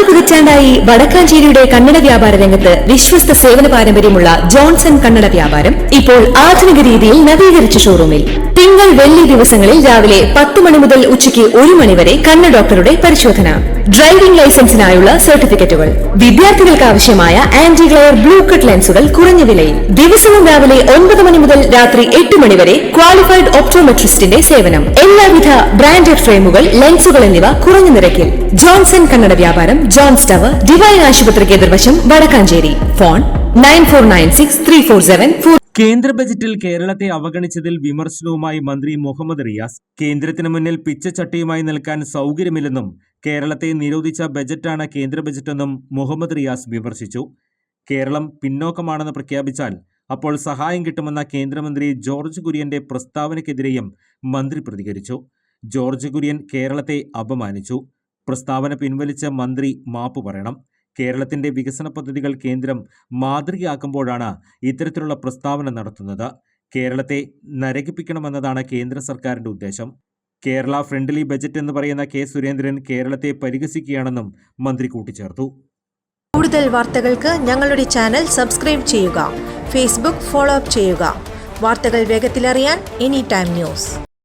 പതിറ്റാണ്ടായി വടക്കാഞ്ചേരിയുടെ കന്നഡ വ്യാപാര രംഗത്ത് വിശ്വസ്ത സേവന പാരമ്പര്യമുള്ള ജോൺസൺ കന്നഡ വ്യാപാരം ഇപ്പോൾ ആധുനിക രീതിയിൽ നവീകരിച്ച ഷോറൂമിൽ തിങ്കൾ വെള്ളി ദിവസങ്ങളിൽ രാവിലെ 10 മണി മുതൽ ഉച്ചയ്ക്ക് 1 മണി വരെ കണ്ണ് ഡോക്ടറുടെ പരിശോധന, ഡ്രൈവിംഗ് ലൈസൻസിനായുള്ള സർട്ടിഫിക്കറ്റുകൾ, വിദ്യാർത്ഥികൾക്ക് ആവശ്യമായ ആന്റി ഗ്ലെയർ ബ്ലൂ കട്ട് ലെൻസുകൾ കുറഞ്ഞ വിലയിൽ, ദിവസവും രാവിലെ 9 മണി മുതൽ രാത്രി 8 മണി വരെ ക്വാളിഫൈഡ് ഒപ്റ്റോമെട്രിസ്റ്റിന്റെ സേവനം, എല്ലാവിധ ബ്രാൻഡഡ് ഫ്രെയിമുകൾ, ലെൻസുകൾ എന്നിവ കുറഞ്ഞ നിരക്കിൽ. ജോൺസൺ കന്നഡ വ്യാപാരം, ജോൺസ് ടവർ, ഡിവൈൻ ആശുപത്രിക്ക് എതിർവശം, വടക്കാഞ്ചേരി. ഫോൺ 94963474. കേന്ദ്ര ബജറ്റിൽ കേരളത്തെ അവഗണിച്ചതിൽ വിമർശനവുമായി മന്ത്രി മുഹമ്മദ് റിയാസ്. കേന്ദ്രത്തിന് മുന്നിൽ പിച്ചച്ചട്ടിയുമായി നിൽക്കാൻ സൗകര്യമില്ലെന്നും കേരളത്തെ നിരോധിച്ച ബജറ്റാണ് കേന്ദ്ര ബജറ്റെന്നും മുഹമ്മദ് റിയാസ് വിമർശിച്ചു. കേരളം പിന്നോക്കമാണെന്ന് പ്രഖ്യാപിച്ചാൽ അപ്പോൾ സഹായം കിട്ടുമെന്ന കേന്ദ്രമന്ത്രി ജോർജ് കുര്യന്റെ പ്രസ്താവനയ്ക്കെതിരെയും മന്ത്രി പ്രതികരിച്ചു. ജോർജ് കുര്യൻ കേരളത്തെ അപമാനിച്ചു. പ്രസ്താവന പിൻവലിച്ച മന്ത്രി മാപ്പ് പറയണം. കേരളത്തിന്റെ വികസന പദ്ധതികൾ കേന്ദ്രം മാതൃകയാക്കുമ്പോഴാണ് ഇത്തരത്തിലുള്ള പ്രസ്താവന നടത്തുന്നത്. കേരളത്തെ നരകിപ്പിക്കണമെന്നതാണ് കേന്ദ്ര സർക്കാരിന്റെ ഉദ്ദേശം. കേരള ഫ്രണ്ട്ലി ബജറ്റ് എന്ന് പറയുന്ന കെ സുരേന്ദ്രൻ കേരളത്തെ പരിഹസിക്കുകയാണെന്നും മന്ത്രി കൂട്ടിച്ചേർത്തു. കൂടുതൽ വാർത്തകൾക്ക് ഞങ്ങളുടെ ചാനൽ സബ്സ്ക്രൈബ് ചെയ്യുക. ഫേസ്ബുക്ക് ഫോളോ അപ്പ് ചെയ്യുക. വാർത്തകൾ വേഗത്തിലറിയാൻ എനി ടൈം ന്യൂസ്.